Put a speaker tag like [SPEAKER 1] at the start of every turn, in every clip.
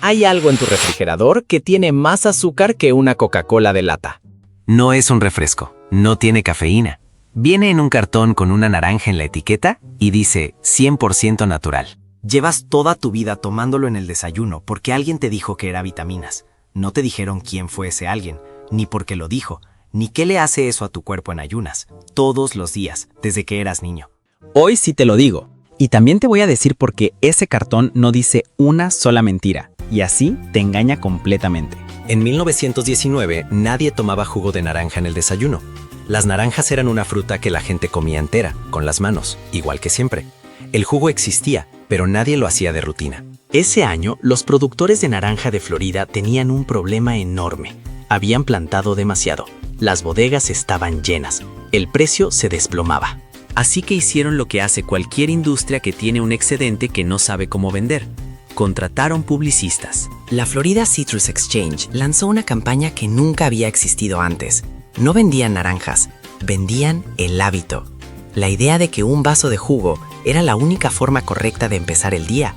[SPEAKER 1] Hay algo en tu refrigerador que tiene más azúcar que una Coca-Cola de lata.
[SPEAKER 2] No es un refresco, no tiene cafeína. Viene en un cartón con una naranja en la etiqueta y dice 100% natural.
[SPEAKER 3] Llevas toda tu vida tomándolo en el desayuno porque alguien te dijo que era vitaminas. No te dijeron quién fue ese alguien, ni por qué lo dijo, ni qué le hace eso a tu cuerpo en ayunas, todos los días, desde que eras niño.
[SPEAKER 4] Hoy sí te lo digo. Y también te voy a decir por qué ese cartón no dice una sola mentira, y así te engaña completamente.
[SPEAKER 2] En 1919 nadie tomaba jugo de naranja en el desayuno. Las naranjas eran una fruta que la gente comía entera, con las manos, igual que siempre. El jugo existía, pero nadie lo hacía de rutina.
[SPEAKER 3] Ese año, los productores de naranja de Florida tenían un problema enorme. Habían plantado demasiado. Las bodegas estaban llenas. El precio se desplomaba. Así que hicieron lo que hace cualquier industria que tiene un excedente que no sabe cómo vender. Contrataron publicistas. La Florida Citrus Exchange lanzó una campaña que nunca había existido antes. No vendían naranjas, vendían el hábito. La idea de que un vaso de jugo era la única forma correcta de empezar el día,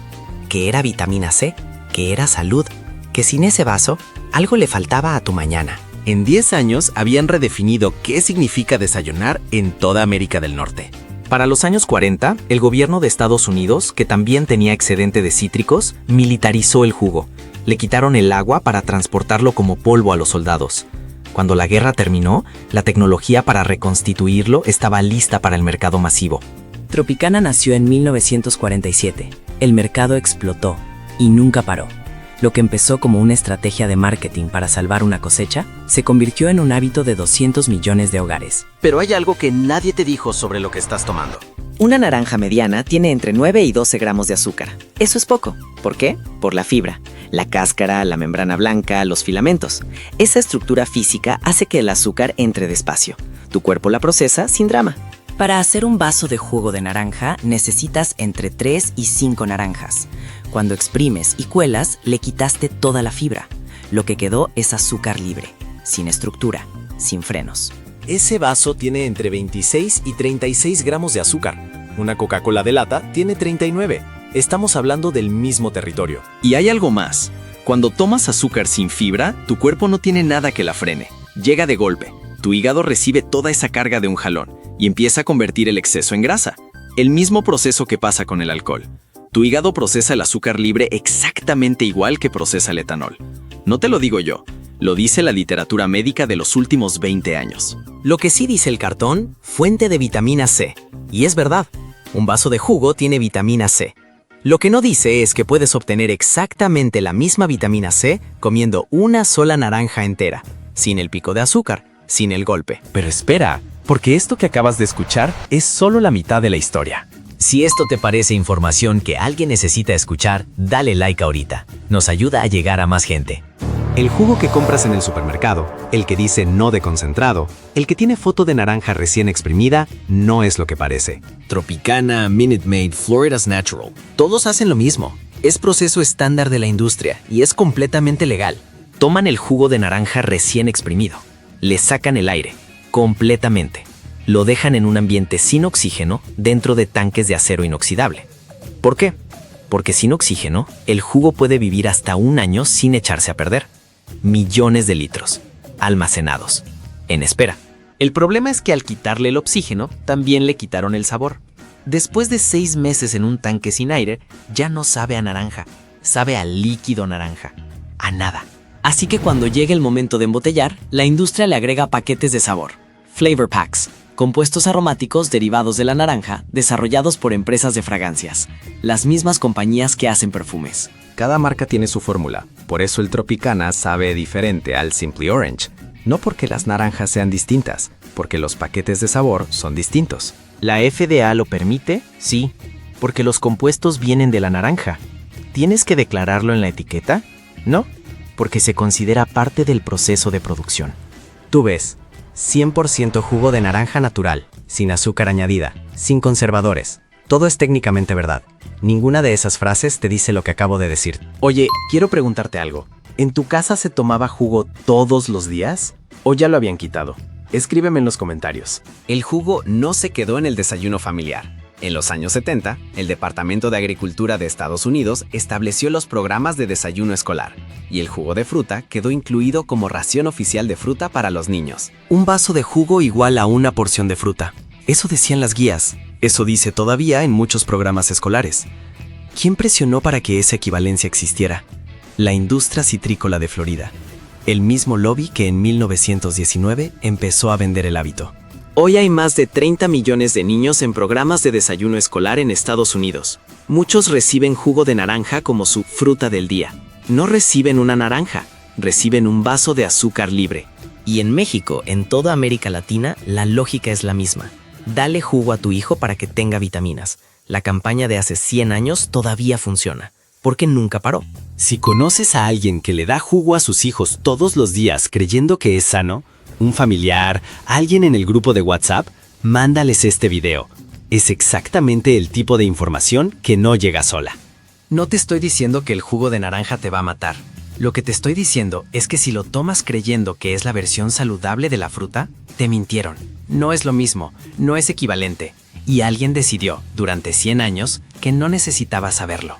[SPEAKER 3] que era vitamina C, que era salud, que sin ese vaso algo le faltaba a tu mañana.
[SPEAKER 5] En 10 años habían redefinido qué significa desayunar en toda América del Norte.
[SPEAKER 3] Para los años 40, el gobierno de Estados Unidos, que también tenía excedente de cítricos, militarizó el jugo. Le quitaron el agua para transportarlo como polvo a los soldados. Cuando la guerra terminó, la tecnología para reconstituirlo estaba lista para el mercado masivo. Tropicana nació en 1947. El mercado explotó y nunca paró. Lo que empezó como una estrategia de marketing para salvar una cosecha, se convirtió en un hábito de 200 millones de hogares.
[SPEAKER 5] Pero hay algo que nadie te dijo sobre lo que estás tomando.
[SPEAKER 6] Una naranja mediana tiene entre 9 y 12 gramos de azúcar. Eso es poco. ¿Por qué? Por la fibra, la cáscara, la membrana blanca, los filamentos. Esa estructura física hace que el azúcar entre despacio. Tu cuerpo la procesa sin drama. Para hacer un vaso de jugo de naranja necesitas entre 3 y 5 naranjas. Cuando exprimes y cuelas, le quitaste toda la fibra. Lo que quedó es azúcar libre, sin estructura, sin frenos.
[SPEAKER 1] Ese vaso tiene entre 26 y 36 gramos de azúcar. Una Coca-Cola de lata tiene 39. Estamos hablando del mismo territorio.
[SPEAKER 5] Y hay algo más. Cuando tomas azúcar sin fibra, tu cuerpo no tiene nada que la frene. Llega de golpe. Tu hígado recibe toda esa carga de un jalón y empieza a convertir el exceso en grasa. El mismo proceso que pasa con el alcohol. Tu hígado procesa el azúcar libre exactamente igual que procesa el etanol. No te lo digo yo, lo dice la literatura médica de los últimos 20 años.
[SPEAKER 3] Lo que sí dice el cartón, fuente de vitamina C. Y es verdad, un vaso de jugo tiene vitamina C. Lo que no dice es que puedes obtener exactamente la misma vitamina C comiendo una sola naranja entera, sin el pico de azúcar, sin el golpe.
[SPEAKER 1] Pero espera, porque esto que acabas de escuchar es solo la mitad de la historia.
[SPEAKER 2] Si esto te parece información que alguien necesita escuchar, dale like ahorita. Nos ayuda a llegar a más gente.
[SPEAKER 1] El jugo que compras en el supermercado, el que dice no de concentrado, el que tiene foto de naranja recién exprimida, no es lo que parece.
[SPEAKER 3] Tropicana, Minute Maid, Florida's Natural. Todos hacen lo mismo. Es proceso estándar de la industria y es completamente legal. Toman el jugo de naranja recién exprimido. Le sacan el aire, completamente. Lo dejan en un ambiente sin oxígeno dentro de tanques de acero inoxidable. ¿Por qué? Porque sin oxígeno, el jugo puede vivir hasta 1 año sin echarse a perder. Millones de litros, almacenados, en espera. El problema es que al quitarle el oxígeno, también le quitaron el sabor. Después de 6 meses en un tanque sin aire, ya no sabe a naranja, sabe a líquido naranja, a nada. Así que cuando llegue el momento de embotellar, la industria le agrega paquetes de sabor, flavor packs, compuestos aromáticos derivados de la naranja desarrollados por empresas de fragancias, las mismas compañías que hacen perfumes.
[SPEAKER 1] Cada marca tiene su fórmula, por eso el Tropicana sabe diferente al Simply Orange. No porque las naranjas sean distintas, porque los paquetes de sabor son distintos.
[SPEAKER 3] ¿La FDA lo permite? Sí, porque los compuestos vienen de la naranja. ¿Tienes que declararlo en la etiqueta? No, porque se considera parte del proceso de producción. Tú ves, 100% jugo de naranja natural, sin azúcar añadida, sin conservadores. Todo es técnicamente verdad. Ninguna de esas frases te dice lo que acabo de decir. Oye, quiero preguntarte algo. ¿En tu casa se tomaba jugo todos los días? ¿O ya lo habían quitado? Escríbeme en los comentarios.
[SPEAKER 5] El jugo no se quedó en el desayuno familiar.
[SPEAKER 1] En los años 70, el Departamento de Agricultura de Estados Unidos estableció los programas de desayuno escolar, y el jugo de fruta quedó incluido como ración oficial de fruta para los niños.
[SPEAKER 7] Un vaso de jugo igual a una porción de fruta. Eso decían las guías. Eso dice todavía en muchos programas escolares. ¿Quién presionó para que esa equivalencia existiera? La industria citrícola de Florida. El mismo lobby que en 1919 empezó a vender el hábito.
[SPEAKER 3] Hoy hay más de 30 millones de niños en programas de desayuno escolar en Estados Unidos. Muchos reciben jugo de naranja como su fruta del día. No reciben una naranja, reciben un vaso de azúcar libre.
[SPEAKER 8] Y en México, en toda América Latina, la lógica es la misma. Dale jugo a tu hijo para que tenga vitaminas. La campaña de hace 100 años todavía funciona, porque nunca paró.
[SPEAKER 7] Si conoces a alguien que le da jugo a sus hijos todos los días creyendo que es sano, un familiar, alguien en el grupo de WhatsApp, mándales este video. Es exactamente el tipo de información que no llega sola.
[SPEAKER 2] No te estoy diciendo que el jugo de naranja te va a matar. Lo que te estoy diciendo es que si lo tomas creyendo que es la versión saludable de la fruta, te mintieron. No es lo mismo, no es equivalente. Y alguien decidió, durante 100 años, que no necesitaba saberlo.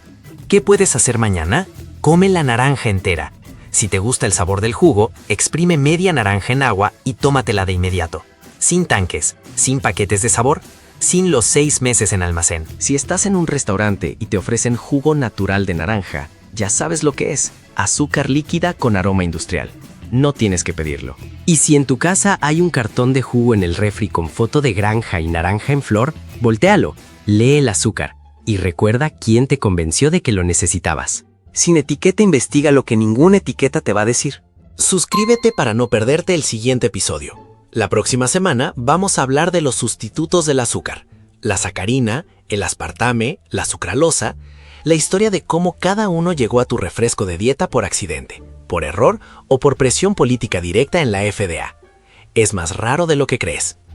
[SPEAKER 2] ¿Qué puedes hacer mañana? Come la naranja entera. Si te gusta el sabor del jugo, exprime media naranja en agua y tómatela de inmediato. Sin tanques, sin paquetes de sabor, sin los 6 meses en almacén.
[SPEAKER 5] Si estás en un restaurante y te ofrecen jugo natural de naranja, ya sabes lo que es: azúcar líquida con aroma industrial. No tienes que pedirlo.
[SPEAKER 2] Y si en tu casa hay un cartón de jugo en el refri con foto de granja y naranja en flor, voltéalo, lee el azúcar y recuerda quién te convenció de que lo necesitabas.
[SPEAKER 3] Sin etiqueta investiga lo que ninguna etiqueta te va a decir.
[SPEAKER 9] Suscríbete para no perderte el siguiente episodio. La próxima semana vamos a hablar de los sustitutos del azúcar: la sacarina, el aspartame, la sucralosa, la historia de cómo cada uno llegó a tu refresco de dieta por accidente, por error o por presión política directa en la FDA. Es más raro de lo que crees.